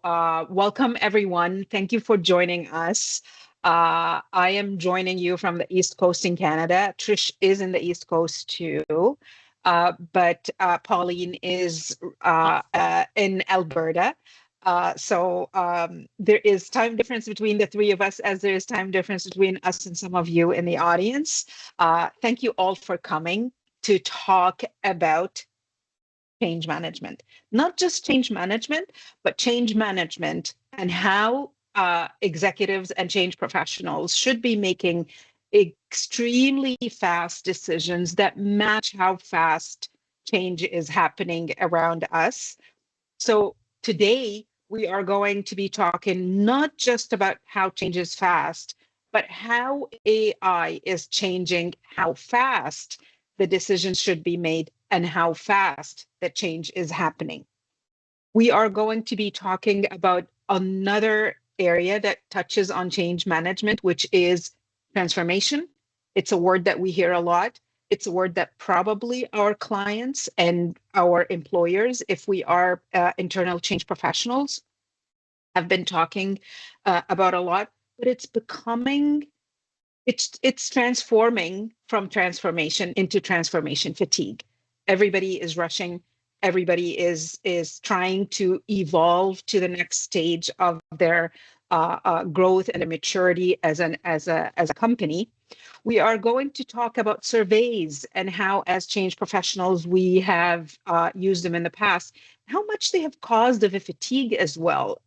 welcome everyone. Thank you for joining us. I am joining you from the East Coast in Canada. Trish is in the East Coast too, but Pauline is in Alberta. There is time difference between the three of us, as there is time difference between us and some of you in the audience. Thank you all for coming to talk about change management. Not just change management, but change management and how executives and change professionals should be making extremely fast decisions that match how fast change is happening around us. So today we are going to be talking not just about how change is fast, but how AI is changing how fast the decisions should be made and how fast the change is happening. We are going to be talking about another area that touches on change management, which is transformation. It's a word that we hear a lot. It's a word that probably our clients and our employers, if we are internal change professionals, have been talking about a lot, but it's becoming it's transforming from transformation into transformation fatigue. Everybody is rushing. Everybody is trying to evolve to the next stage of their growth and maturity as a company. We are going to talk about surveys and how, as change professionals, we have used them in the past. How much they have caused of a fatigue as well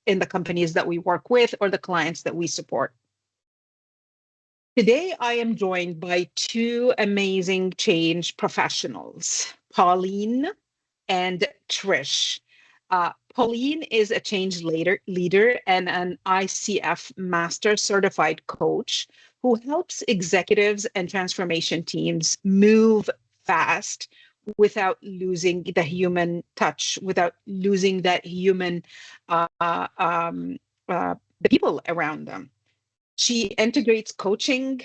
in the companies that we work with or the clients that we support. Today, I am joined by two amazing change professionals, Pauline and Trish. Pauline is a change leader and an ICF Master Certified Coach who helps executives and transformation teams move fast without losing the human touch, without losing that human, the people around them. She integrates coaching,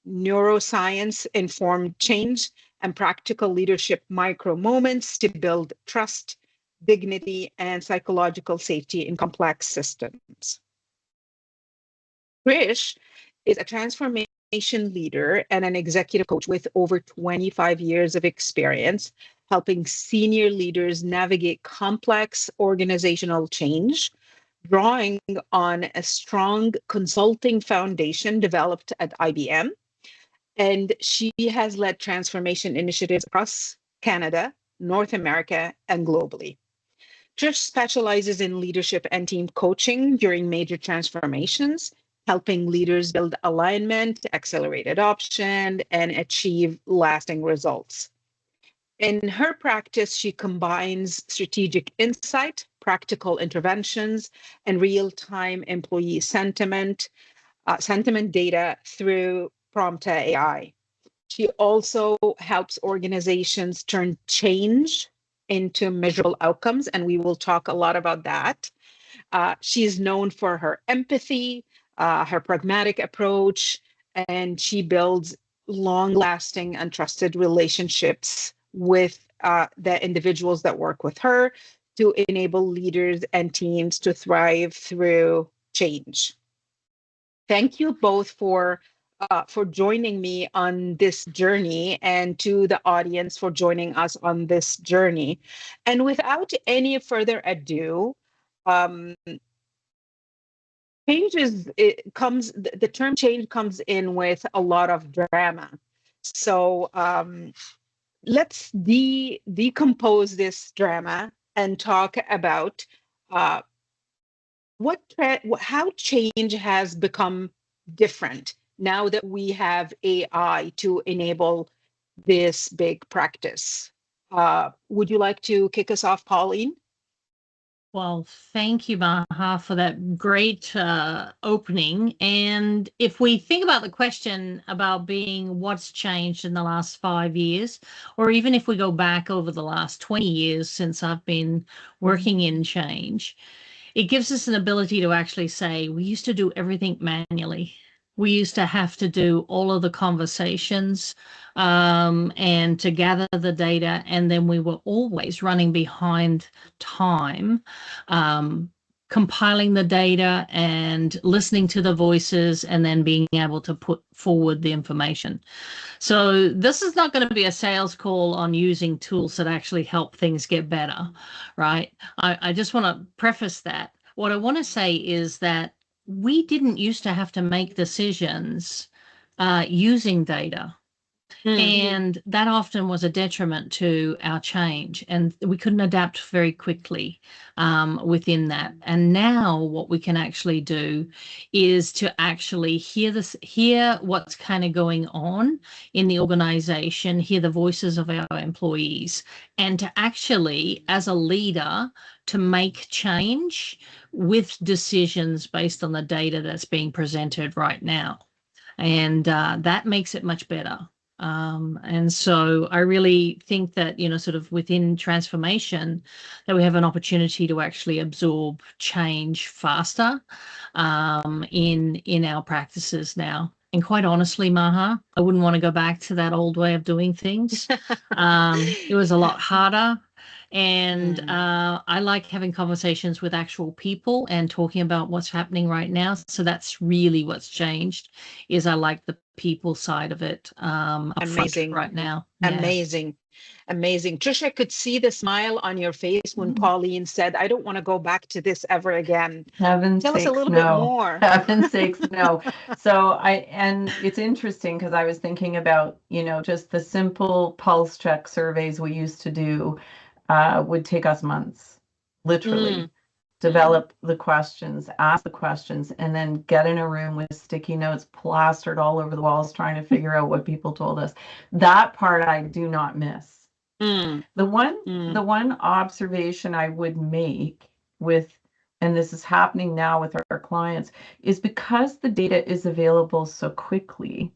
neuroscience-informed change, and practical leadership micro moments to build trust, dignity, and psychological safety in complex systems. Trish is a transformation leader and an executive coach with over 25 years of experience helping senior leaders navigate complex organizational change, drawing on a strong consulting foundation developed at IBM. And she has led transformation initiatives across Canada, North America, and globally. Trish specializes in leadership and team coaching during major transformations, helping leaders build alignment, accelerate adoption, and achieve lasting results. In her practice, she combines strategic insight, practical interventions, and real-time employee sentiment data through Prompta AI. She also helps organizations turn change into measurable outcomes, and we will talk a lot about that. She's known for her empathy, her pragmatic approach, and she builds long-lasting and trusted relationships with the individuals that work with her to enable leaders and teams to thrive through change. Thank you both for joining me on this journey, and to the audience for joining us on this journey. And without any further ado, the term change comes in with a lot of drama. So let's decompose this drama and talk about how change has become different now that we have AI to enable this big practice. Would you like to kick us off, Pauline? Well, thank you, Maha, for that great opening. And if we think about the question about being what's changed in the last 5 years, or even if we go back over the last 20 years since I've been working in change, it gives us an ability to actually say we used to do everything manually. we used to have to do all of the conversations and to gather the data, and then we were always running behind time, compiling the data and listening to the voices and then being able to put forward the information. So this is not going to be a sales call on using tools that actually help things get better, right? I just want to preface that. What I want to say is that we didn't used to have to make decisions using data. And that often was a detriment to our change, and we couldn't adapt very quickly within that. And now what we can actually do is to actually hear what's kind of going on in the organization, hear the voices of our employees, and to actually, as a leader, to make change with decisions based on the data that's being presented right now. And that makes it much better. And so I really think that, sort of within transformation, that we have an opportunity to actually absorb change faster in our practices now. And quite honestly, Maha, I wouldn't want to go back to that old way of doing things. It was a lot harder. And I like having conversations with actual people and talking about what's happening right now. So that's really what's changed, is I like the people side of it up front right now. Yeah. Amazing. Trish, I could see the smile on your face when Pauline said, I don't want to go back to this ever again. Heaven's Tell sakes, us a little bit more. Heaven's sakes, no. So and it's interesting because I was thinking about, just the simple pulse check surveys we used to do would take us months, literally. Develop the questions, ask the questions, and then get in a room with sticky notes plastered all over the walls trying to figure out what people told us. That part I do not miss. The one observation I would make and this is happening now with our clients, is because the data is available so quickly,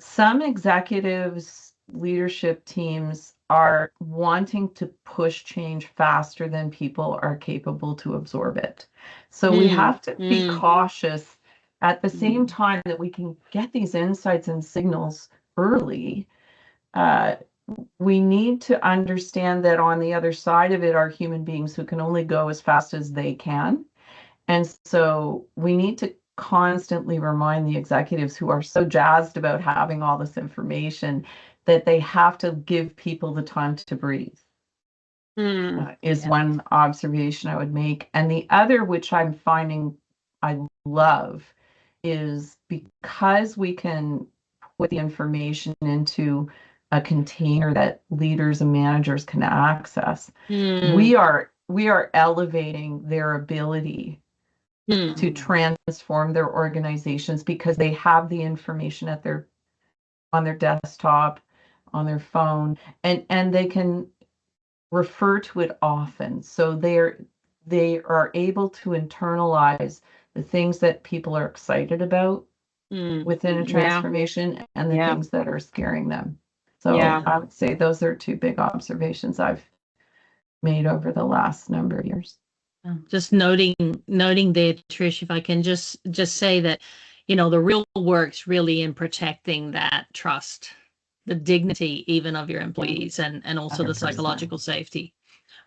some executives, leadership teams are wanting to push change faster than people are capable to absorb it. So we have to be cautious at the same time that we can get these insights and signals early. We need to understand that on the other side of it are human beings who can only go as fast as they can. And so we need to constantly remind the executives who are so jazzed about having all this information that they have to give people the time to breathe. Is one observation I would make. And the other, which I'm finding I love, is because we can put the information into a container that leaders and managers can access, we are elevating their ability to transform their organizations because they have the information on their desktop, on their phone, and they can refer to it often. So they are able to internalize the things that people are excited about within a transformation and the things that are scaring them. So I would say those are two big observations I've made over the last number of years. Just noting there, Trish, if I can just say that, the real work's really in protecting that trust, the dignity even of your employees, and also 100%. The psychological safety,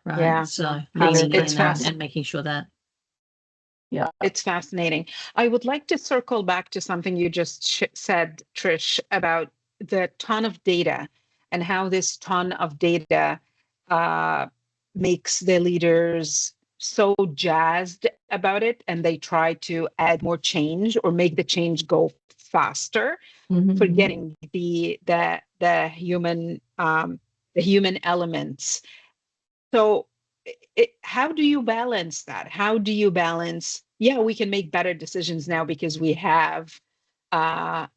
right? Yeah. So it's and making sure that. Yeah, it's fascinating. I would like to circle back to something you just said, Trish, about the ton of data and how this ton of data makes the leaders so jazzed about it, and they try to add more change or make the change go faster, forgetting the human elements. So how do you balance that? How do you balance, we can make better decisions now because we have all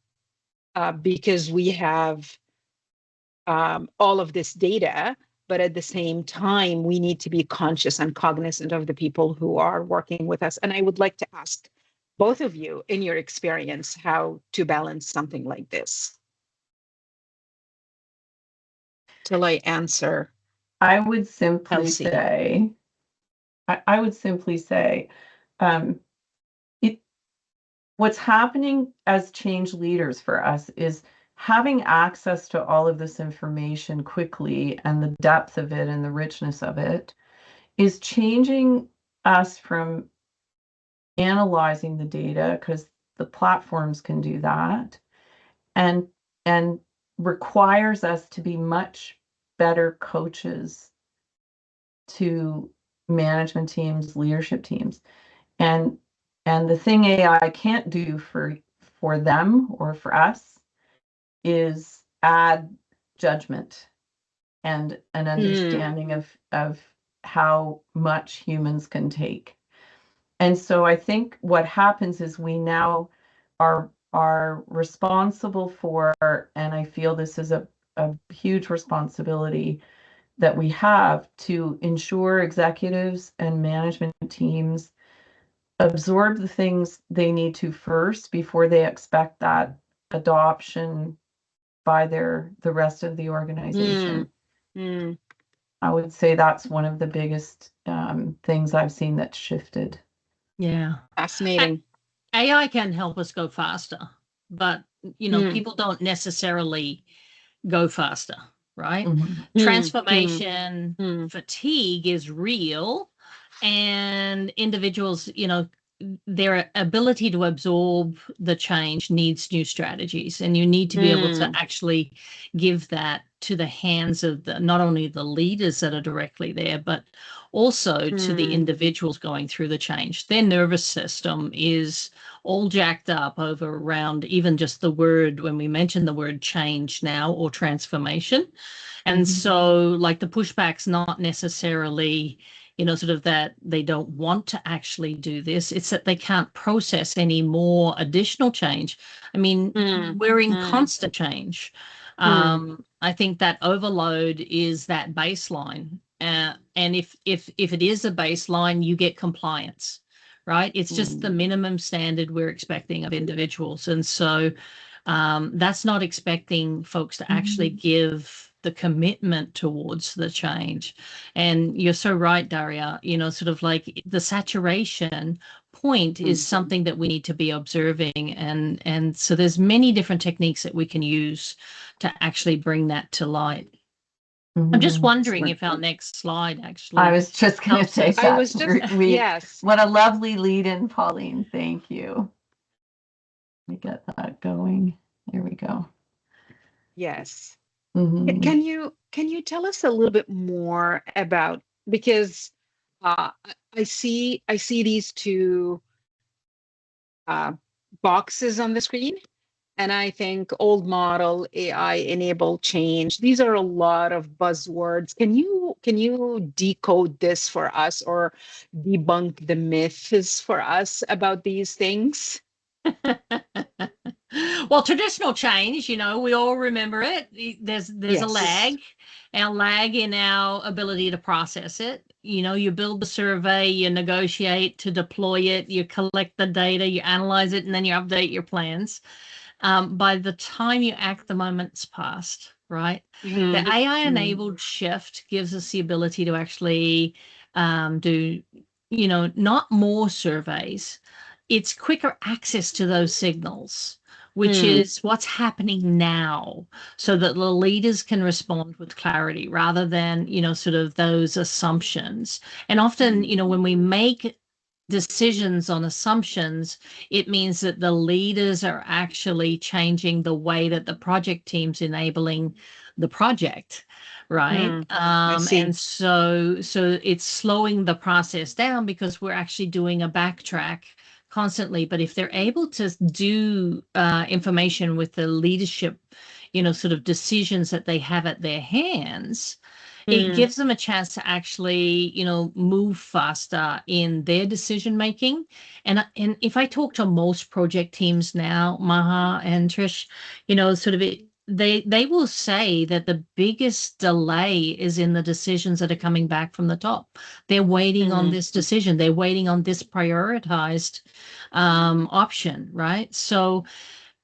of this data, but at the same time, we need to be conscious and cognizant of the people who are working with us. And I would like to ask both of you, in your experience, how to balance something like this. Till I answer. I would simply say, what's happening as change leaders for us is having access to all of this information quickly, and the depth of it and the richness of it is changing us from analyzing the data, because the platforms can do that, and requires us to be much better coaches to management teams, leadership teams. And the thing AI can't do for them or for us is add judgment and an understanding of how much humans can take. And so I think what happens is we now are responsible for, and I feel this is a huge responsibility that we have, to ensure executives and management teams absorb the things they need to first before they expect that adoption by the rest of the organization. I would say that's one of the biggest things I've seen that's shifted. Yeah. Fascinating. AI can help us go faster, but people don't necessarily go faster, right? Transformation fatigue is real, and individuals, their ability to absorb the change needs new strategies, and you need to be able to actually give that to the hands of not only the leaders that are directly there, but also to the individuals going through the change. Their nervous system is all jacked up over around even just the word, when we mention the word change now, or transformation. And so like the pushback's not necessarily sort of that they don't want to actually do this. It's that they can't process any more additional change. I mean, we're in constant change. I think that overload is that baseline. And if it is a baseline, you get compliance, right? It's just the minimum standard we're expecting of individuals. And so that's not expecting folks to actually give the commitment towards the change. And you're so right, Daria, sort of like the saturation point is something that we need to be observing. And so there's many different techniques that we can use to actually bring that to light. I'm just wondering if our next slide actually. I was just going to say that. I was just, yes. What a lovely lead in, Pauline. Thank you. Let me get that going. There we go. Yes. Can you tell us a little bit more about, because I see these two boxes on the screen, and I think old model, AI enabled change. These are a lot of buzzwords. Can you decode this for us, or debunk the myths for us about these things? Well, traditional change, we all remember it. There's Yes. a lag in our ability to process it. You build the survey, you negotiate to deploy it, you collect the data, you analyze it, and then you update your plans. By the time you act, the moment's passed, right? The AI-enabled shift gives us the ability to actually do, not more surveys. It's quicker access to those signals, which is what's happening now, so that the leaders can respond with clarity rather than, sort of those assumptions. And often, when we make decisions on assumptions, it means that the leaders are actually changing the way that the project team's enabling the project, right? And so it's slowing the process down, because we're actually doing a backtrack constantly. But if they're able to do information with the leadership, sort of decisions that they have at their hands, it gives them a chance to actually, move faster in their decision making. And if I talk to most project teams now, Maha and Trish, sort of they will say that the biggest delay is in the decisions that are coming back from the top. They're waiting on this decision. They're waiting on this prioritized option, right? So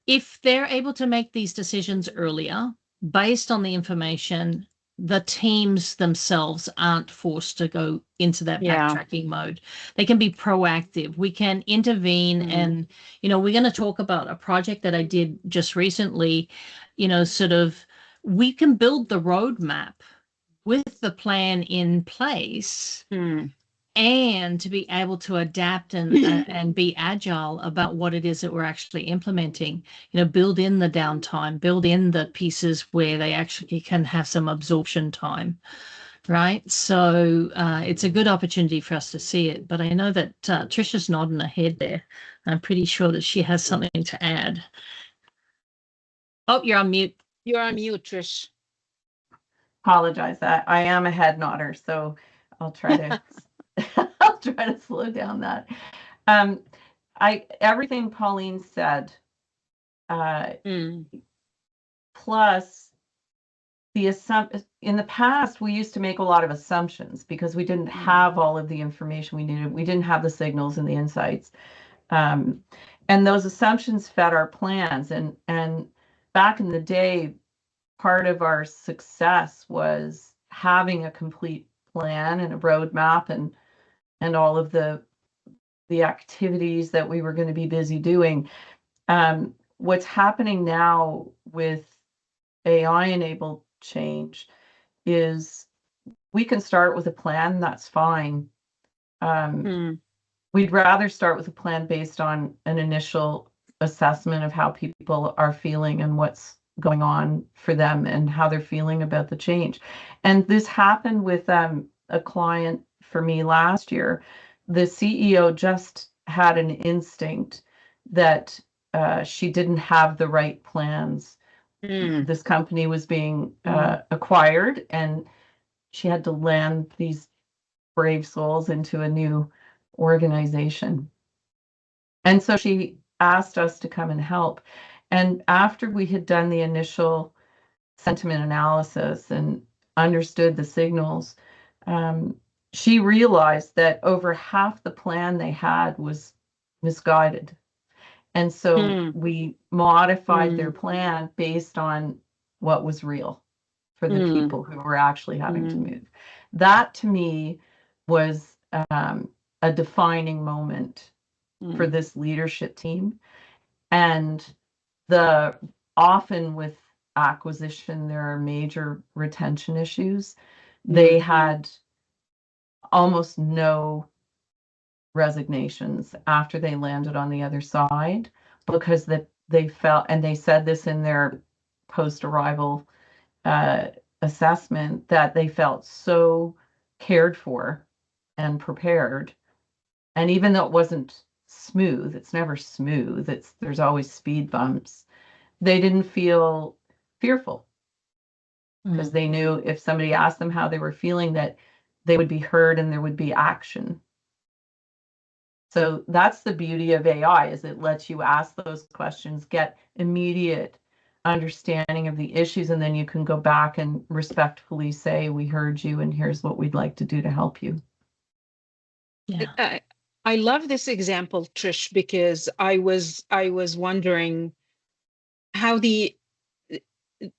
if they're able to make these decisions earlier, based on the information the teams themselves aren't forced to go into that Yeah. backtracking mode. They can be proactive. We can intervene. And, we're going to talk about a project that I did just recently, sort of, we can build the roadmap with the plan in place and to be able to adapt and be agile about what it is that we're actually implementing. Build in the downtime, build in the pieces where they actually can have some absorption time, right? So it's a good opportunity for us to see it. But I know that Trisha's nodding her head there. I'm pretty sure that she has something to add. Oh, you're on mute. You're on mute, Trish. Apologize. I am a head nodder, so I'll try to I'll try to slow down that. Everything Pauline said, plus in the past, we used to make a lot of assumptions because we didn't have all of the information we needed. We didn't have the signals and the insights. And those assumptions fed our plans. And back in the day, part of our success was having a complete plan and a roadmap and all of the activities that we were going to be busy doing. What's happening now with AI-enabled change is we can start with a plan, that's fine. We'd rather start with a plan based on an initial assessment of how people are feeling and what's going on for them and how they're feeling about the change. And this happened with a client for me last year. The CEO just had an instinct that she didn't have the right plans. This company was being acquired, and she had to land these brave souls into a new organization. And so she asked us to come and help. And after we had done the initial sentiment analysis and understood the signals, she realized that over half the plan they had was misguided. And so we modified their plan based on what was real for the people who were actually having to move. That to me was a defining moment for this leadership team. And often with acquisition, there are major retention issues. They had almost no resignations after they landed on the other side because they felt, and they said this in their post-arrival assessment, that they felt so cared for and prepared. And even though it wasn't smooth, it's never smooth, there's always speed bumps, they didn't feel fearful because they knew if somebody asked them how they were feeling, that they would be heard and there would be action. So that's the beauty of AI, is it lets you ask those questions, get immediate understanding of the issues, and then you can go back and respectfully say, we heard you and here's what we'd like to do to help you. Yeah. I love this example, Trish, because I was wondering how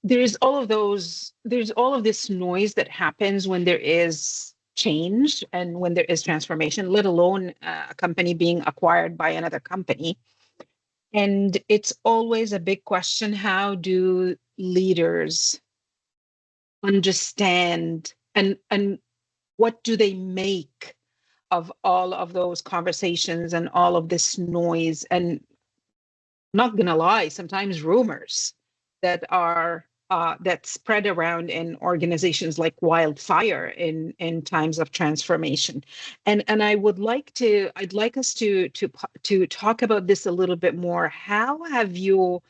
there's all of this noise that happens when there is change and when there is transformation, let alone a company being acquired by another company. And it's always a big question, how do leaders understand and what do they make of all of those conversations and all of this noise? And not gonna lie, sometimes rumors that are that spread around in organizations like wildfire in times of transformation. And I'd like us to talk about this a little bit more. How have you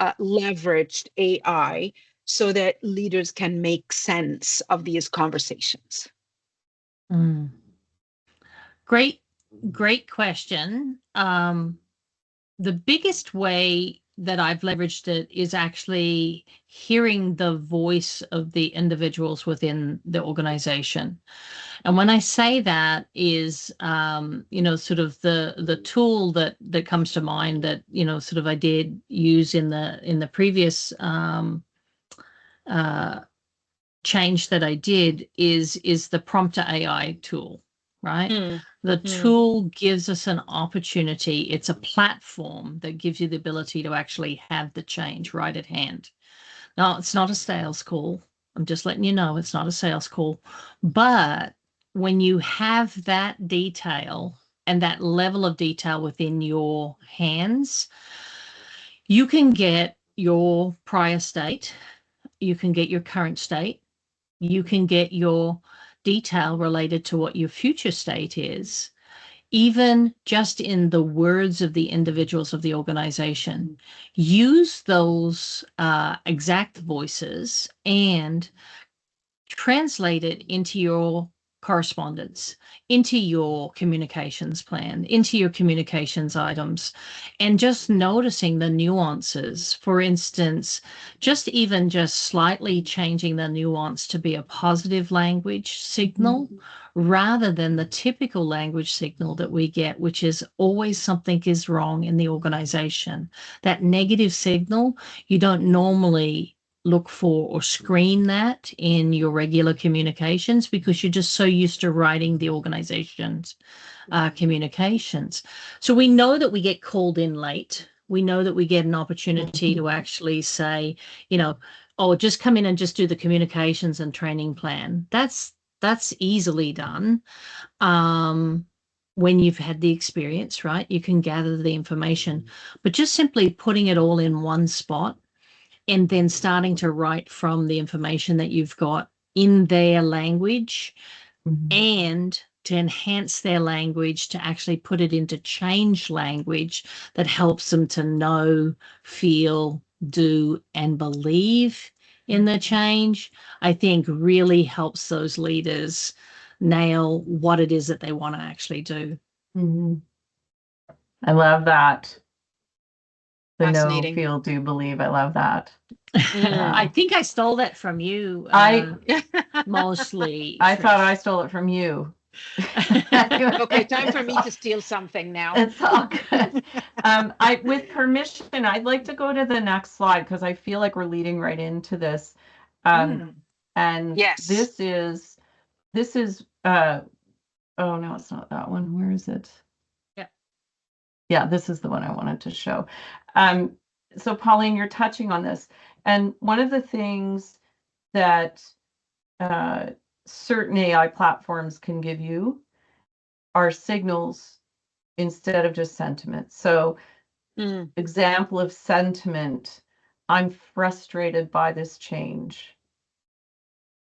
leveraged AI so that leaders can make sense of these conversations? Great question. The biggest way that I've leveraged it is actually hearing the voice of the individuals within the organization. And when I say that is, sort of the tool that comes to mind that, sort of I did use in the previous change that I did is the Prompter AI tool, right? The Mm. tool gives us an opportunity. It's a platform that gives you the ability to actually have the change right at hand. Now, it's not a sales call. I'm just letting you know it's not a sales call. But when you have that detail and that level of detail within your hands, you can get your prior state, you can get your current state, you can get your detail related to what your future state is, even just in the words of the individuals of the organization. Use those exact voices and translate it into your correspondence, into your communications plan, into your communications items, and just noticing the nuances. For instance, just slightly changing the nuance to be a positive language signal rather than the typical language signal that we get, which is always something is wrong in the organization. That negative signal, you don't normally look for or screen that in your regular communications because you're just so used to writing the organization's communications. So we know that we get called in late. We know that we get an opportunity to actually say, oh, just come in and just do the communications and training plan. That's easily done. When you've had the experience, right? You can gather the information, but just simply putting it all in one spot and then starting to write from the information that you've got in their language and to enhance their language, to actually put it into change language that helps them to know, feel, do, and believe in the change, I think really helps those leaders nail what it is that they want to actually do. I love that. The know, Fascinating. feel, do, believe. I love that. I think I stole that from you. Mostly. I thought I stole it from you. Okay, time for me to steal something now. It's all good. With permission, I'd like to go to the next slide because I feel like we're leading right into this. And yes, this is oh no, it's not that one. Where is it? Yeah, this is the one I wanted to show. So Pauline, you're touching on this. And one of the things that certain AI platforms can give you are signals instead of just sentiment. So example of sentiment, I'm frustrated by this change,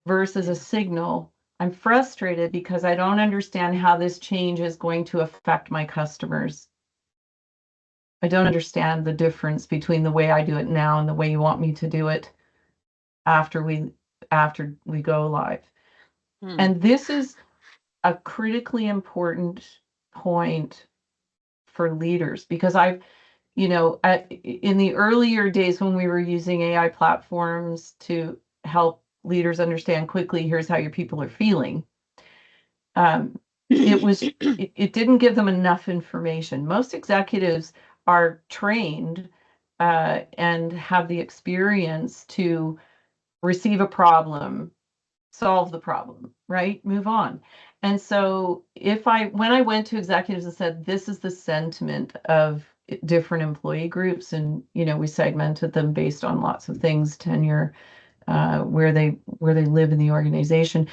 versus a signal, I'm frustrated because I don't understand how this change is going to affect my customers. I don't understand the difference between the way I do it now and the way you want me to do it after we go live. And this is a critically important point for leaders, because in the earlier days when we were using AI platforms to help leaders understand quickly, here's how your people are feeling. It didn't give them enough information. Most executives are trained and have the experience to receive a problem, solve the problem, right? Move on. And so when I went to executives and said, this is the sentiment of different employee groups, and, we segmented them based on lots of things, tenure, where they live in the organization.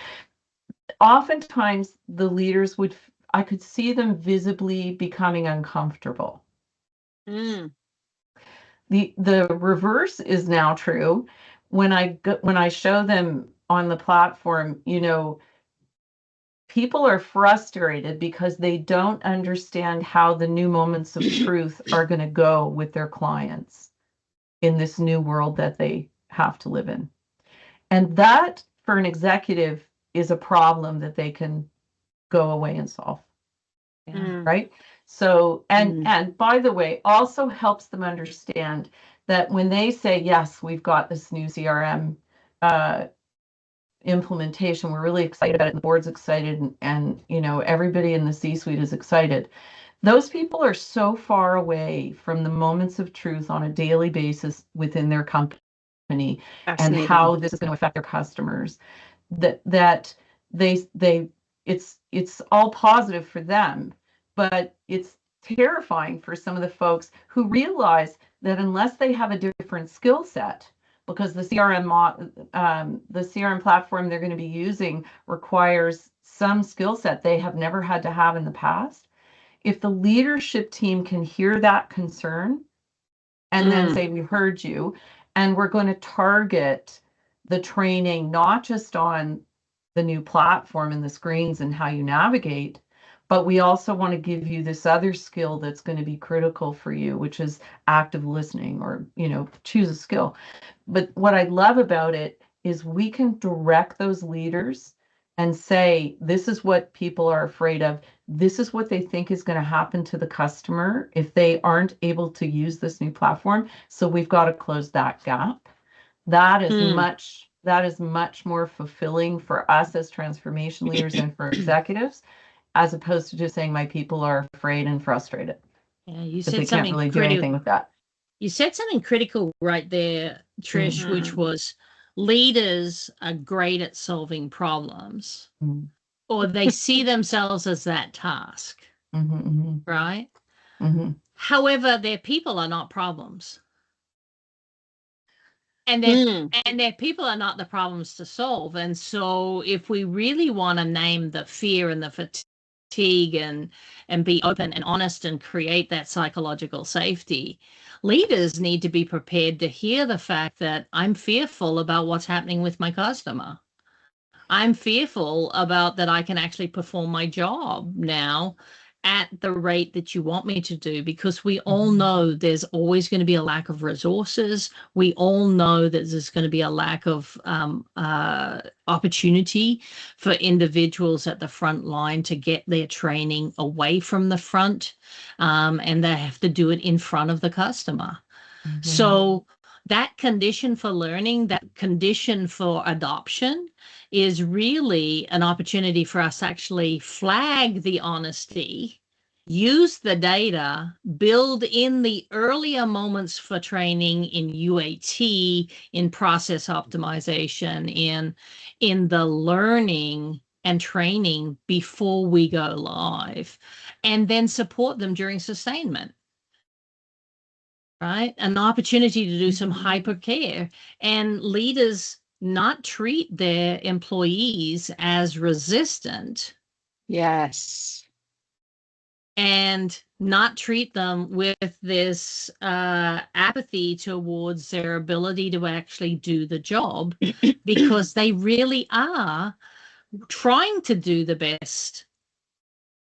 Oftentimes the leaders I could see them visibly becoming uncomfortable. The reverse is now true. When I show them on the platform, people are frustrated because they don't understand how the new moments of truth are going to go with their clients in this new world that they have to live in. And that, for an executive, is a problem that they can go away and solve. Right? So, and by the way, also helps them understand that when they say, yes, we've got this new CRM implementation, we're really excited about it, and the board's excited, and everybody in the C-suite is excited. Those people are so far away from the moments of truth on a daily basis within their company company and Fascinating. how this is going to affect their customers. That it's all positive for them, but it's terrifying for some of the folks who realize that unless they have a different skill set, because the CRM platform they're going to be using requires some skill set they have never had to have in the past. If the leadership team can hear that concern and then say, we heard you, and we're going to target the training not just on the new platform and the screens and how you navigate, but we also want to give you this other skill that's going to be critical for you, which is active listening, or, choose a skill. But what I love about it is we can direct those leaders and say, this is what people are afraid of. This is what they think is going to happen to the customer if they aren't able to use this new platform. So we've got to close that gap. That is much more fulfilling for us as transformation leaders and for executives, as opposed to just saying my people are afraid and frustrated. Yeah, you Because said they something can't really do anything with that. You said something critical right there, Trish, which was leaders are great at solving problems, or they see themselves as that task, right? However, their people are not problems. And their people are not the problems to solve. And so if we really want to name the fear and the fatigue and be open and honest and create that psychological safety, leaders need to be prepared to hear the fact that I'm fearful about what's happening with my customer. I'm fearful about that I can actually perform my job now at the rate that you want me to do, because we all know there's always going to be a lack of resources. We all know that there's going to be a lack of opportunity for individuals at the front line to get their training away from the front, and they have to do it in front of the customer. So that condition for learning, that condition for adoption, is really an opportunity for us to actually flag the honesty, use the data, build in the earlier moments for training in UAT, in process optimization, in the learning and training before we go live, and then support them during sustainment. Right? An opportunity to do some hypercare, and leaders not treat their employees as resistant. Yes. And not treat them with this apathy towards their ability to actually do the job, because they really are trying to do the best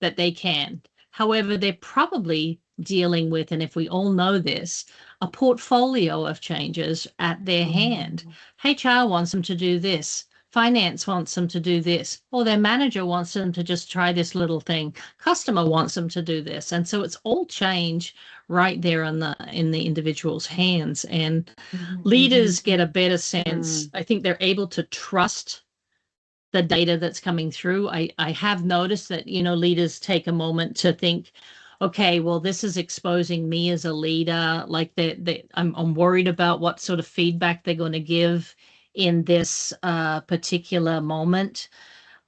that they can. However, they're probably dealing with, and if we all know this, a portfolio of changes at their hand. HR wants them to do this. Finance wants them to do this. Or their manager wants them to just try this little thing. Customer wants them to do this. And so it's all change right there in the individual's hands. And leaders get a better sense. I think they're able to trust the data that's coming through. I have noticed that, leaders take a moment to think, okay, well, this is exposing me as a leader. Like I'm worried about what sort of feedback they're going to give in this particular moment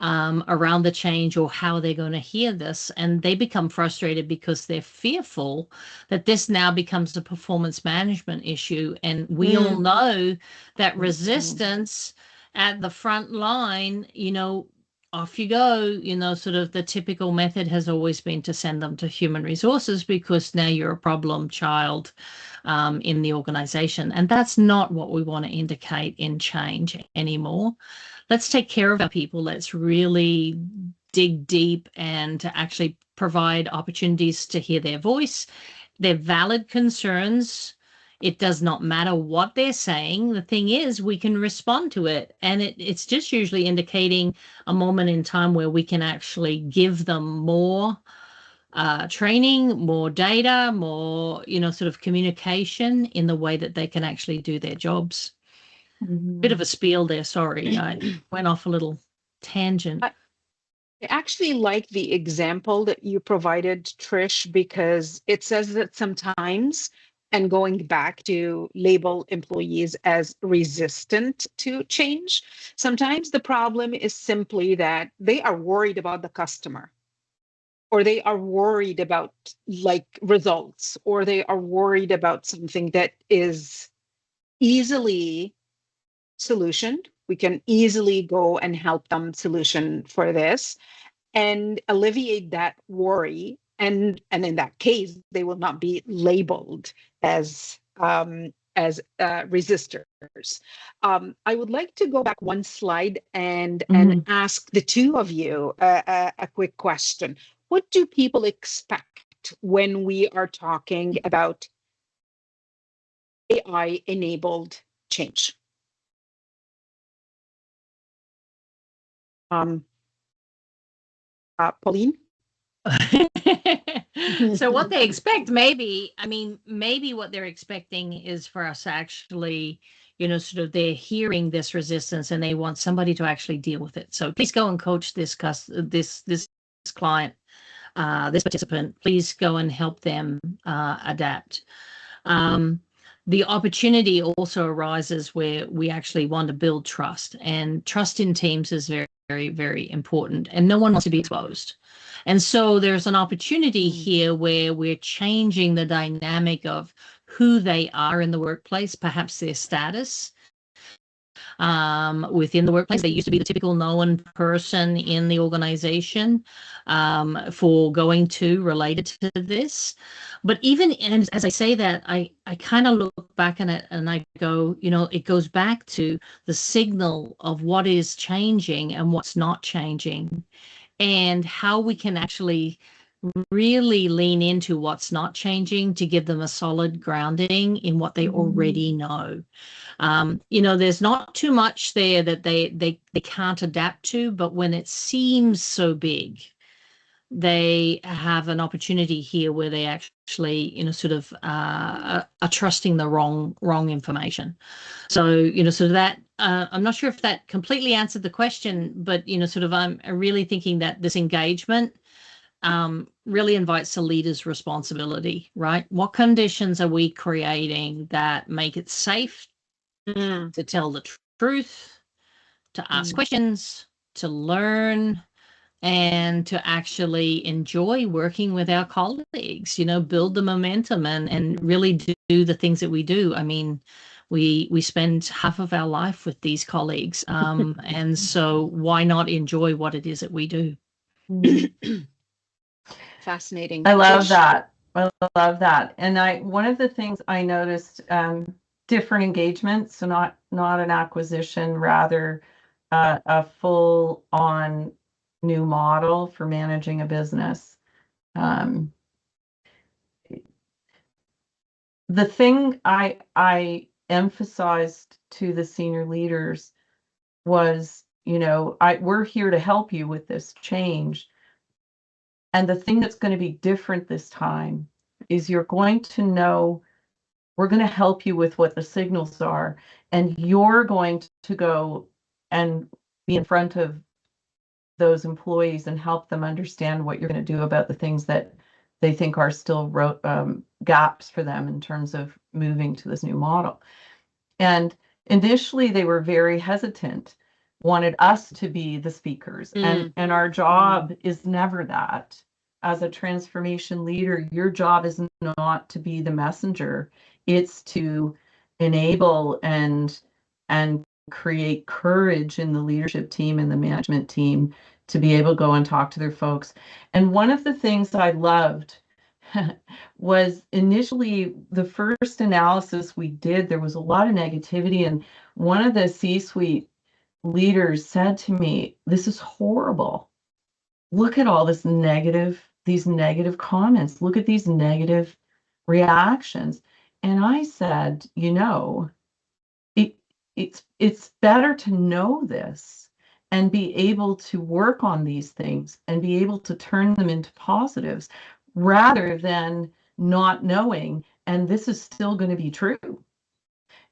around the change, or how they're going to hear this. And they become frustrated because they're fearful that this now becomes a performance management issue. And we all know that resistance at the front line, off you go, sort of the typical method has always been to send them to human resources, because now you're a problem child in the organization. And that's not what we want to indicate in change anymore. Let's take care of our people. Let's really dig deep and to actually provide opportunities to hear their voice, their valid concerns. It does not matter what they're saying. The thing is, we can respond to it. And it's just usually indicating a moment in time where we can actually give them more training, more data, more, sort of communication in the way that they can actually do their jobs. Bit of a spiel there. Sorry, I went off a little tangent. I actually like the example that you provided, Trish, because it says that sometimes and going back to label employees as resistant to change. Sometimes the problem is simply that they are worried about the customer, or they are worried about like results, or they are worried about something that is easily solutioned. We can easily go and help them solution for this and alleviate that worry. And in that case, they will not be labeled as resistors. I would like to go back one slide and ask the two of you a quick question. What do people expect when we are talking about AI-enabled change? Pauline? So what they expect, maybe what they're expecting is for us to actually, sort of they're hearing this resistance and they want somebody to actually deal with it. So please go and coach this client, this participant. Please go and help them adapt. The opportunity also arises where we actually want to build trust, and trust in teams is very, very, very important, and no one wants to be exposed. And so there's an opportunity here where we're changing the dynamic of who they are in the workplace, perhaps their status within the workplace. They used to be the typical known person in the organization for going to related to this. But even as I say that, I kind of look back on it and I go, it goes back to the signal of what is changing and what's not changing, and how we can actually really lean into what's not changing to give them a solid grounding in what they already know. There's not too much there that they can't adapt to, but when it seems so big, they have an opportunity here where they actually, sort of are trusting the wrong information. So, so that I'm not sure if that completely answered the question, but, sort of I'm really thinking that this engagement really invites a leader's responsibility, right? What conditions are we creating that make it safe to tell the truth, to ask questions, to learn, and to actually enjoy working with our colleagues, build the momentum and really do the things that we do. I mean, we spend half of our life with these colleagues. And so why not enjoy what it is that we do? Fascinating. I love that. I love that. And one of the things I noticed, different engagements, so not an acquisition, rather a full on new model for managing a business. The thing I emphasized to the senior leaders was, we're here to help you with this change. And the thing that's going to be different this time is you're going to know we're going to help you with what the signals are, and you're going to go and be in front of those employees and help them understand what you're going to do about the things that they think are still gaps for them in terms of moving to this new model. And initially they were very hesitant, wanted us to be the speakers, and our job is never that. As a transformation leader, your job is not to be the messenger, it's to enable and create courage in the leadership team and the management team to be able to go and talk to their folks. And one of the things I loved was initially the first analysis we did, there was a lot of negativity, and one of the C-suite leaders said to me, "This is horrible. Look at all these negative comments. Look at these negative reactions." And I said, it's better to know this and be able to work on these things and be able to turn them into positives, rather than not knowing, and this is still going to be true.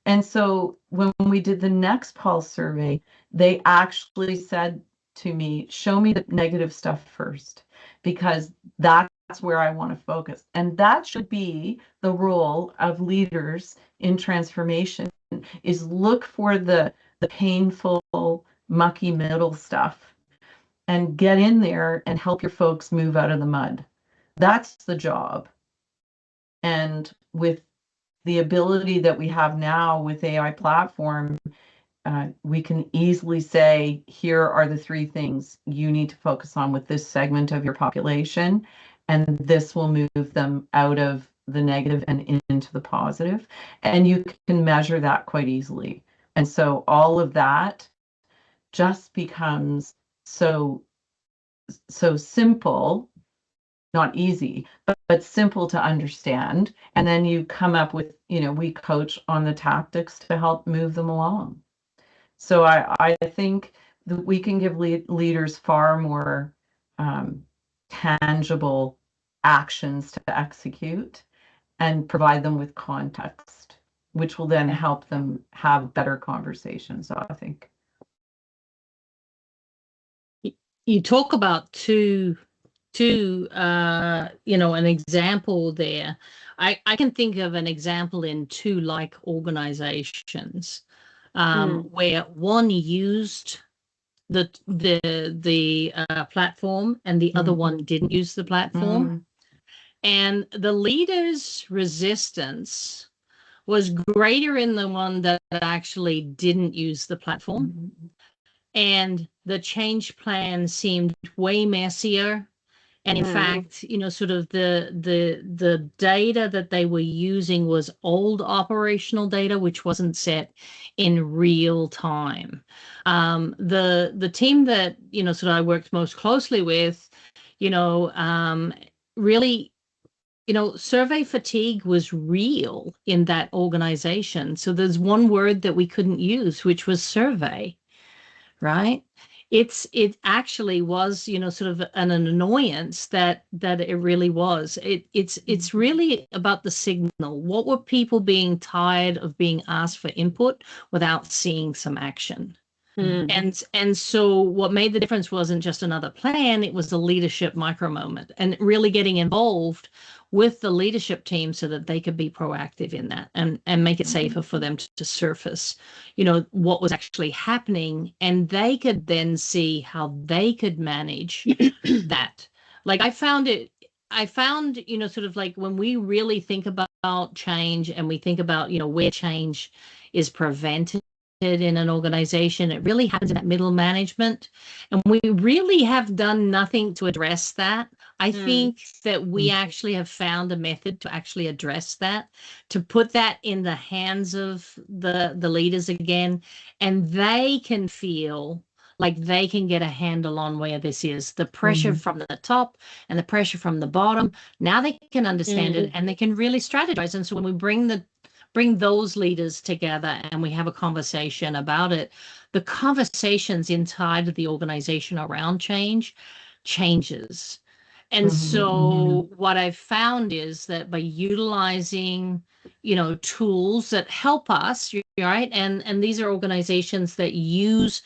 And so when we did the next pulse survey, they actually said to me, "Show me the negative stuff first, because that's where I want to focus. And that should be the role of leaders in transformation, is look for the painful, mucky middle stuff and get in there and help your folks move out of the mud. That's the job. And with the ability that we have now with AI platform, we can easily say, here are the 3 things you need to focus on with this segment of your population, and this will move them out of the negative and into the positive. And you can measure that quite easily. And so all of that just becomes so simple, not easy, but simple to understand. And then you come up with, we coach on the tactics to help move them along. So I think that we can give leaders far more tangible actions to execute and provide them with context, which will then help them have better conversations, I think. You talk about an example there. I can think of an example in 2 like organizations where one used the platform and the other one didn't use the platform. And the leader's resistance was greater in the one that actually didn't use the platform. And the change plan seemed way messier. And in fact, sort of the data that they were using was old operational data, which wasn't set in real time. The team that, sort of I worked most closely with, really, survey fatigue was real in that organization. So there's one word that we couldn't use, which was survey, right? It actually was, sort of an annoyance that it really was. It's really about the signal. What were people being tired of being asked for input without seeing some action? And so what made the difference wasn't just another plan, it was the leadership micro moment, and really getting involved with the leadership team so that they could be proactive in that and make it safer for them to surface, what was actually happening, and they could then see how they could manage that. Like I found, sort of like when we really think about change and we think about, where change is prevented in an organization, it really happens in that middle management. And we really have done nothing to address that. I think that we actually have found a method to actually address that, to put that in the hands of the leaders again, and they can feel like they can get a handle on where this is. The pressure from the top and the pressure from the bottom, now they can understand it and they can really strategize. And so when we bring those leaders together and we have a conversation about it, the conversations inside of the organization around changes. And so what I've found is that by utilizing, tools that help us, right? And these are organizations that use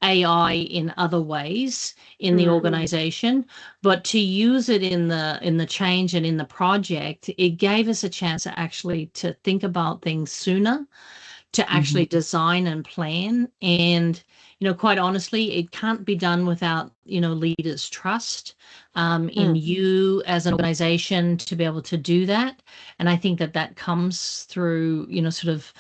AI in other ways in the organization, but to use it in the change and in the project, it gave us a chance to think about things sooner, to actually design and plan. And, quite honestly, it can't be done without, leaders' trust in you as an organization to be able to do that. And I think that comes through, sort of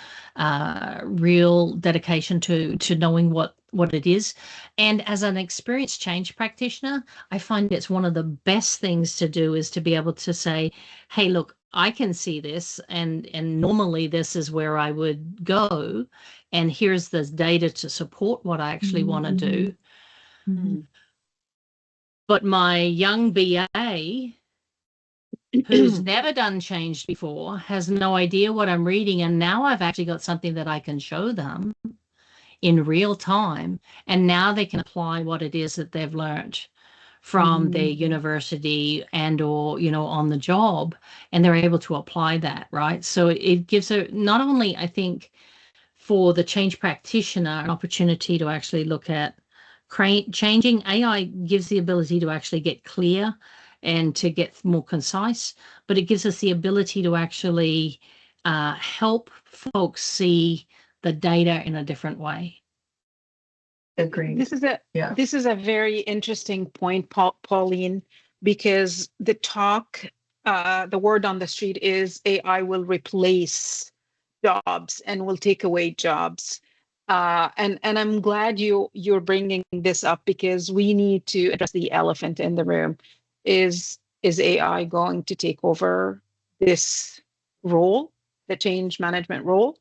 real dedication to knowing what it is. And as an experienced change practitioner, I find it's one of the best things to do is to be able to say, hey, look, I can see this, and normally this is where I would go, and here's the data to support what I actually want to do. But my young BA, who's never done change before, has no idea what I'm reading, and now I've actually got something that I can show them in real time, and now they can apply what it is that they've learned from their university and or on the job, and they're able to apply that, right? So it gives not only, I think, for the change practitioner an opportunity to actually look at changing. AI gives the ability to actually get clear and to get more concise, but it gives us the ability to actually help folks see the data in a different way. Agreed. This is a very interesting point, Pauline, because the word on the street is AI will replace jobs and will take away jobs. And I'm glad you're bringing this up, because we need to address the elephant in the room. Is AI going to take over this role, the change management role?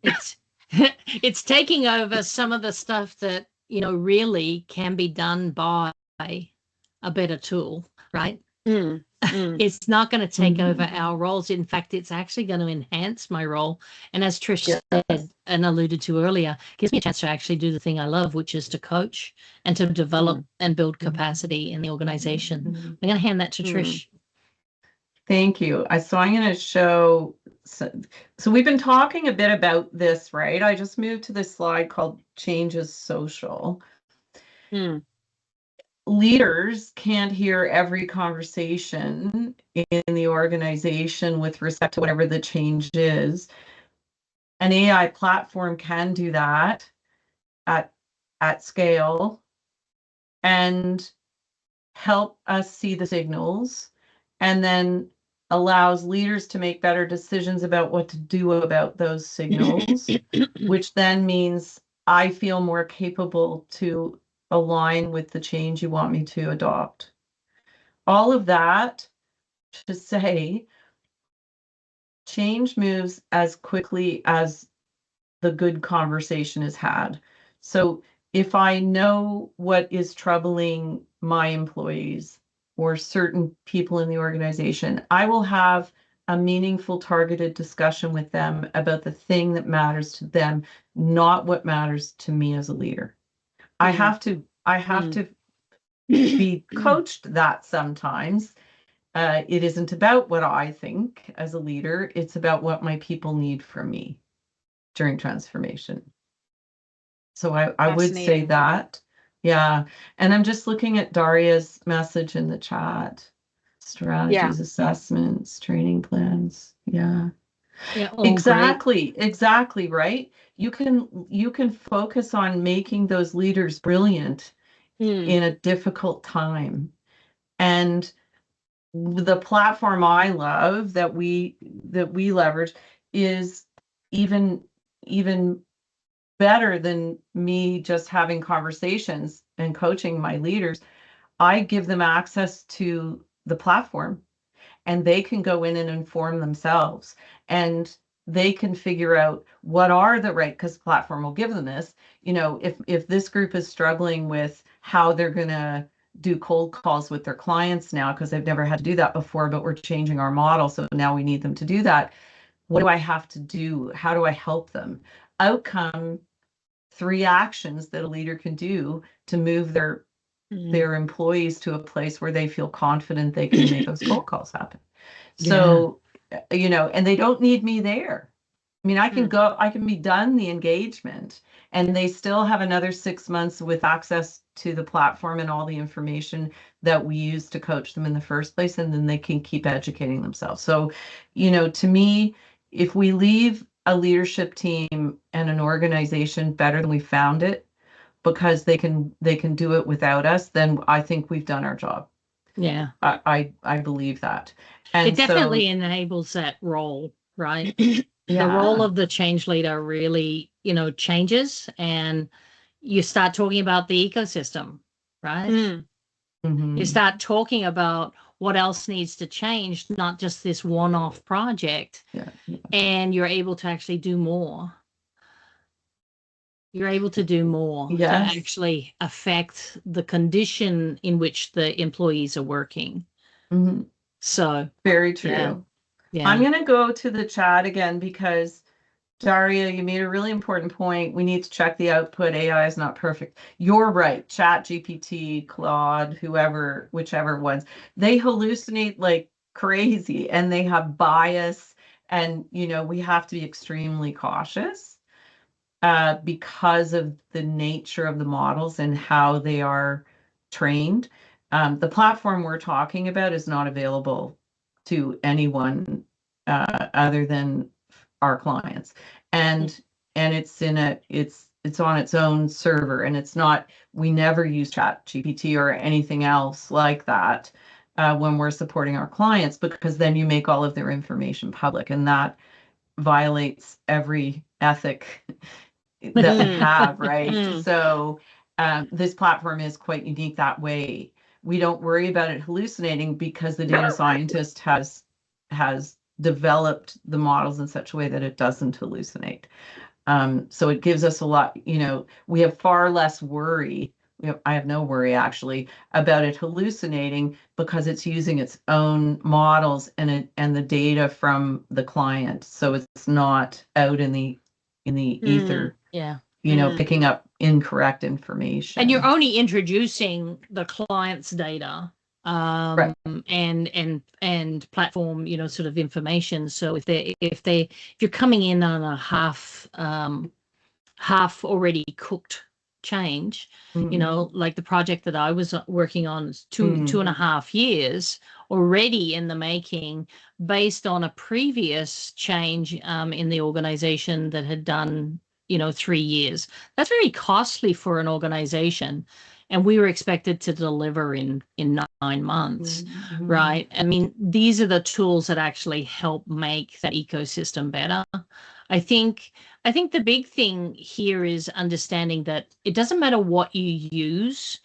It's it's taking over some of the stuff that, really can be done by a better tool, right? It's not going to take over our roles. In fact, it's actually going to enhance my role. And as Trish said and alluded to earlier, gives me a chance to actually do the thing I love, which is to coach and to develop and build capacity in the organization. I'm going to hand that to Trish. Thank you. So I'm going to show, so we've been talking a bit about this, right? I just moved to this slide called Change is Social. Leaders can't hear every conversation in the organization with respect to whatever the change is. An AI platform can do that at scale and help us see the signals, and then allows leaders to make better decisions about what to do about those signals, which then means I feel more capable to align with the change you want me to adopt. All of that to say, change moves as quickly as the good conversation is had. So if I know what is troubling my employees or certain people in the organization, I will have a meaningful, targeted discussion with them about the thing that matters to them, not what matters to me as a leader. I have to be coached that sometimes. It isn't about what I think as a leader, it's about what my people need from me during transformation. So I would say that. Yeah. And I'm just looking at Daria's message in the chat. Strategies, assessments, training plans. Yeah. Exactly. Great. Exactly. Right. You can focus on making those leaders brilliant in a difficult time. And the platform I love that we leverage is even better than me just having conversations and coaching my leaders. I give them access to the platform, and they can go in and inform themselves, and they can figure out what are the right, because the platform will give them this, if this group is struggling with how they're going to do cold calls with their clients now because they've never had to do that before, but we're changing our model, so now we need them to do that. What do I have to do? How do I help them? Outcome, 3 actions that a leader can do to move their employees to a place where they feel confident they can make those cold calls happen. So, and they don't need me there. I mean, I can be done the engagement, and they still have another 6 months with access to the platform and all the information that we use to coach them in the first place, and then they can keep educating themselves. So, to me, if we leave a leadership team and an organization better than we found it because they can do it without us, then I think we've done our job. Yeah. I believe that. And it definitely enables that role, right? Yeah. The role of the change leader really, changes, and you start talking about the ecosystem, right? You start talking about what else needs to change, not just this one-off project. Yeah. And you're able to actually do more. You're able to do more to actually affect the condition in which the employees are working. So very true. Yeah. I'm going to go to the chat again because Daria, you made a really important point. We need to check the output. AI is not perfect. You're right. Chat GPT, Claude, whichever ones, they hallucinate like crazy, and they have bias, and we have to be extremely cautious because of the nature of the models and how they are trained. The platform we're talking about is not available to anyone other than our clients, and it's on its own server, and it's not. We never use ChatGPT or anything else like that when we're supporting our clients, because then you make all of their information public, and that violates every ethic that we have, right? So this platform is quite unique that way. We don't worry about it hallucinating because the data scientist has developed the models in such a way that it doesn't hallucinate. So it gives us a lot, we have far less worry. I have no worry actually about it hallucinating, because it's using its own models and the data from the client. So it's not out in the ether, Yeah. picking up incorrect information. And you're only introducing the client's data Right. and platform, sort of information. So if you're coming in on a half already cooked change, like the project that I was working on is 2.5 years already in the making, based on a previous change in the organization that had done 3 years. That's very costly for an organization, and we were expected to deliver in 9 months. Right? I mean, these are the tools that actually help make that ecosystem better. I think the big thing here is understanding that it doesn't matter what you use.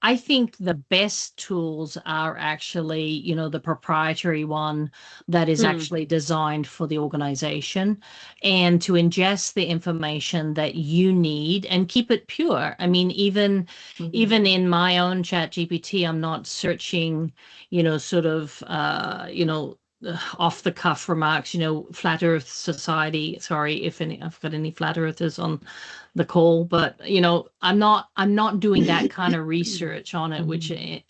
I think the best tools are actually, the proprietary one that is actually designed for the organization, and to ingest the information that you need and keep it pure. I mean, even in my own ChatGPT, I'm not searching, sort of, off the cuff remarks, Flat Earth Society. Sorry if I've got any flat earthers on the call, but I'm not doing that kind of research on it,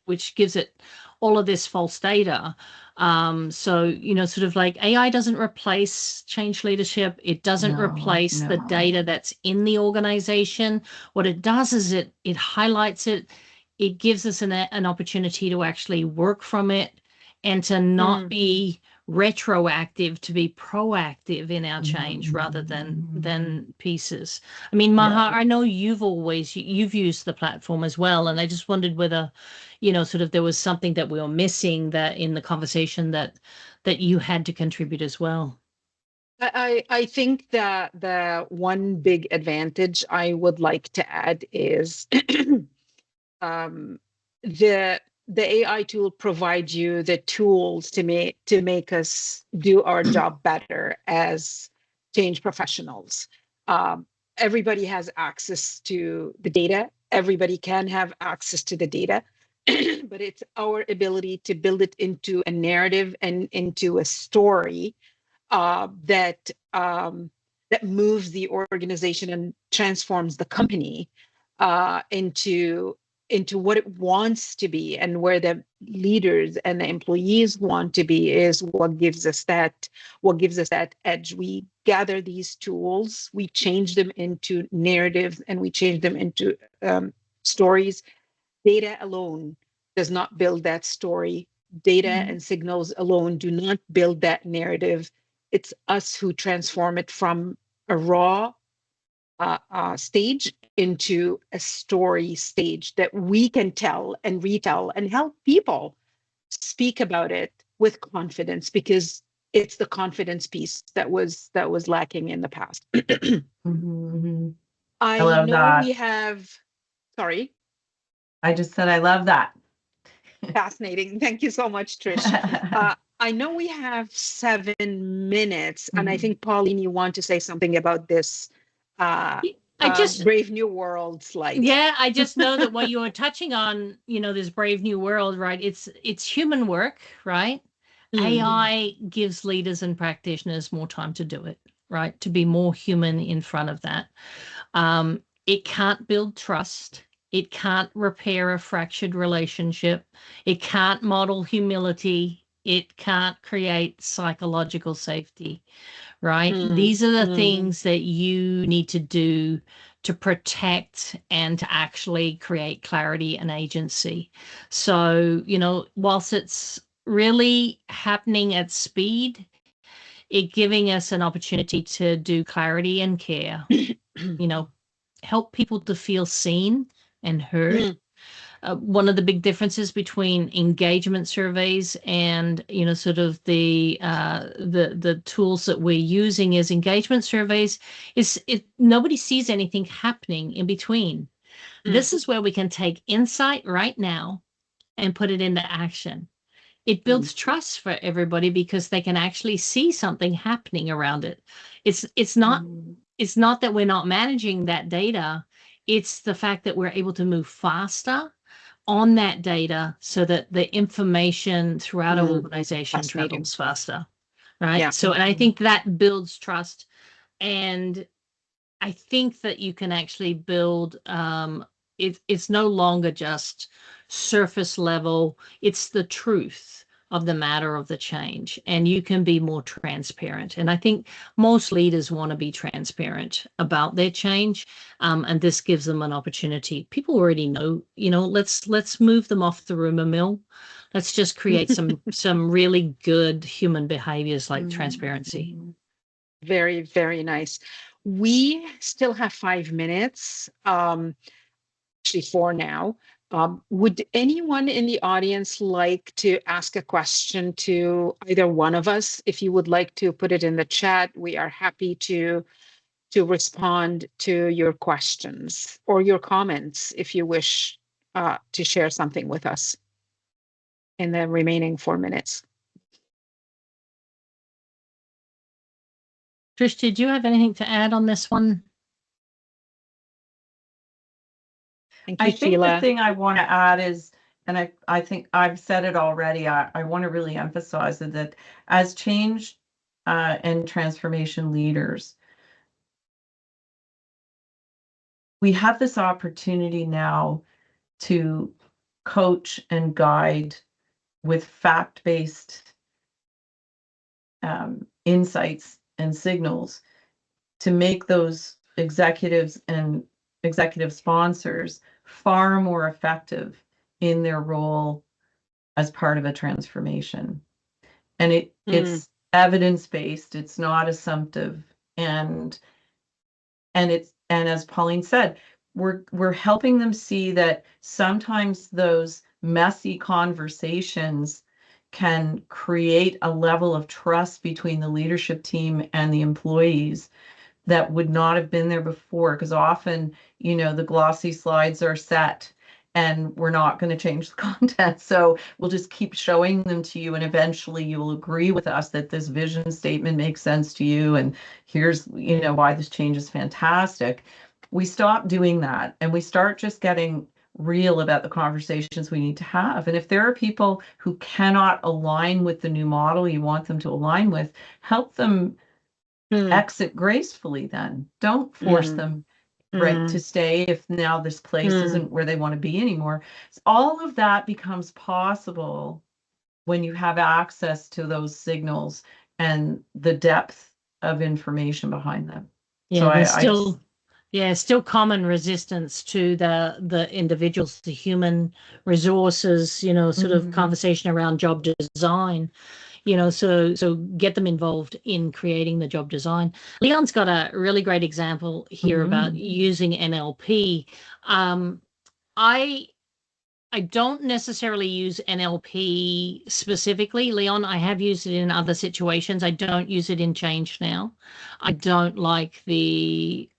which gives it all of this false data. So sort of like, AI doesn't replace change leadership. It doesn't replace the data that's in the organization. What it does is it highlights it. It gives us an opportunity to actually work from it, and to not be retroactive, to be proactive in our change rather than pieces. I mean, Maha, I know you've used the platform as well, and I just wondered whether, sort of there was something that we were missing that in the conversation that you had to contribute as well. I think that the one big advantage I would like to add is the AI tool provides you the tools to make us do our job better as change professionals. Everybody has access to the data. Everybody can have access to the data, but it's our ability to build it into a narrative and into a story that moves the organization and transforms the company into what it wants to be, and where the leaders and the employees want to be is what gives us that edge. We gather these tools, we change them into narratives, and we change them into stories. Data alone does not build that story. Data and signals alone do not build that narrative. It's us who transform it from a raw stage into a story stage that we can tell and retell and help people speak about it with confidence, because it's the confidence piece that was lacking in the past. I love know that. we have, sorry. I just said I love that. Fascinating. Thank you so much, Trish. I know we have 7 minutes, and I think, Pauline, you want to say something about this Brave New World slide. Yeah, I just know that what you were touching on, this Brave New World, right? It's human work, right? AI gives leaders and practitioners more time to do it, right? To be more human in front of that. It can't build trust. It can't repair a fractured relationship. It can't model humility. It can't create psychological safety, right? These are the things that you need to do to protect and to actually create clarity and agency. So, whilst it's really happening at speed, it giving us an opportunity to do clarity and care, help people to feel seen and heard. One of the big differences between engagement surveys and sort of the tools that we're using is engagement surveys nobody sees anything happening in between. This is where we can take insight right now and put it into action. It builds trust for everybody because they can actually see something happening around it. It's not that we're not managing that data. It's the fact that we're able to move faster on that data so that the information throughout our organization travels faster, right? Yeah. So, and I think that builds trust. And I think that you can actually build, it's no longer just surface level, it's the truth of the matter of the change, and you can be more transparent. And I think most leaders want to be transparent about their change, and this gives them an opportunity. People already know, let's move them off the rumor mill. Let's just create some really good human behaviors like transparency. Very, very nice. We still have 5 minutes, actually 4 now. Would anyone in the audience like to ask a question to either one of us? If you would like to put it in the chat, we are happy to respond to your questions or your comments if you wish to share something with us in the remaining 4 minutes. Trish, did you have anything to add on this one? Thank you, I think Sheila. the thing I want to add is, and I think I've said it already, I want to really emphasize that as change and transformation leaders, we have this opportunity now to coach and guide with fact-based insights and signals to make those executives and executive sponsors far more effective in their role as part of a transformation. And it's evidence-based, it's not assumptive, and as Pauline said, we're helping them see that sometimes those messy conversations can create a level of trust between the leadership team and the employees that would not have been there before, because often, the glossy slides are set and we're not going to change the content. So we'll just keep showing them to you, and eventually you will agree with us that this vision statement makes sense to you, and here's, why this change is fantastic. We stop doing that and we start just getting real about the conversations we need to have. And if there are people who cannot align with the new model you want them to align with, help them exit gracefully. Then don't force them to stay if now this place isn't where they want to be anymore. So all of that becomes possible when you have access to those signals and the depth of information behind them. Yeah, so still common resistance to the individuals, the human resources, sort of conversation around job design. So get them involved in creating the job design. Leon's got a really great example here about using NLP. I don't necessarily use NLP specifically, Leon. I have used it in other situations. I don't use it in change now. I don't like the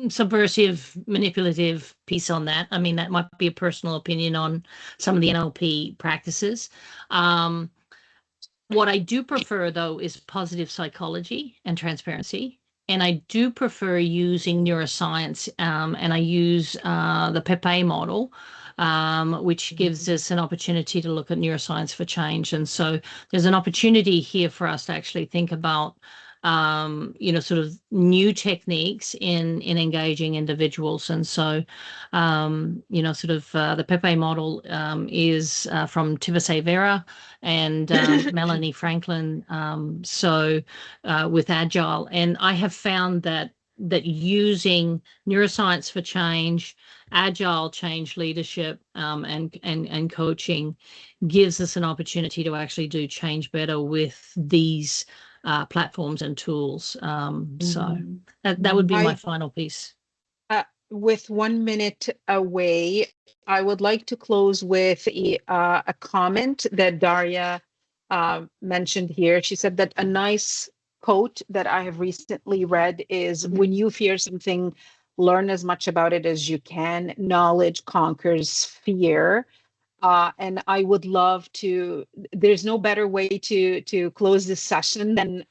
subversive, manipulative piece on that. I mean, that might be a personal opinion on some of the NLP practices. What I do prefer, though, is positive psychology and transparency. And I do prefer using neuroscience, and I use the Pepe model, which gives us an opportunity to look at neuroscience for change. And so there's an opportunity here for us to actually think about sort of new techniques in engaging individuals. And so, the Pepe model is from Tivase Vera and Melanie Franklin. With Agile, and I have found that that using neuroscience for change, agile change leadership, and coaching gives us an opportunity to actually do change better with these platforms and tools. So that would be my final piece. With 1 minute away, I would like to close with a comment that Daria mentioned here. She said that a nice quote that I have recently read is, when you fear something, learn as much about it as you can. Knowledge conquers fear. And I would love to, there's no better way to close this session than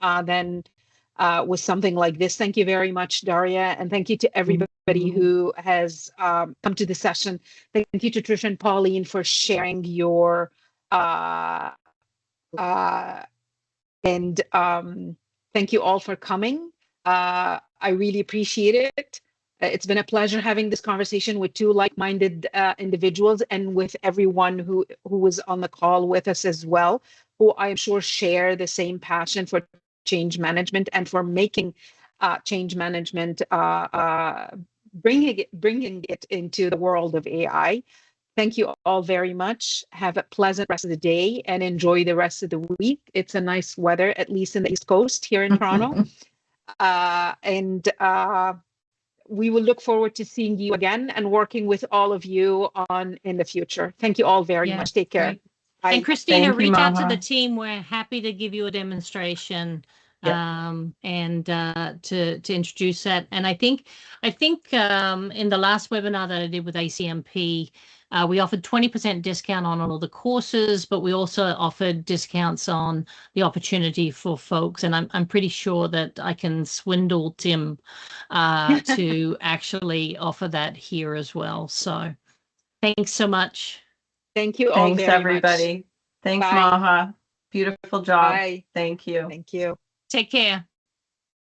with something like this. Thank you very much, Daria. And thank you to everybody who has come to the session. Thank you to Trish and Pauline for sharing your, and thank you all for coming. I really appreciate it. It's been a pleasure having this conversation with two like-minded individuals, and with everyone who was on the call with us as well, who I'm sure share the same passion for change management and for making change management, bringing it into the world of AI. Thank you all very much. Have a pleasant rest of the day and enjoy the rest of the week. It's a nice weather, at least in the East Coast here in Toronto. We will look forward to seeing you again and working with all of you in the future. Thank you all very much. Take care. Bye. And Christina, reach out to the team. We're happy to give you a demonstration and to introduce that. And I think in the last webinar that I did with ACMP, we offered 20% discount on all the courses, but we also offered discounts on the opportunity for folks. And I'm pretty sure that I can swindle Tim to actually offer that here as well. So thanks so much. Thank you all Thanks, very everybody. much. Thanks, Bye. Maha. Beautiful job. Bye. Thank you. Thank you. Take care.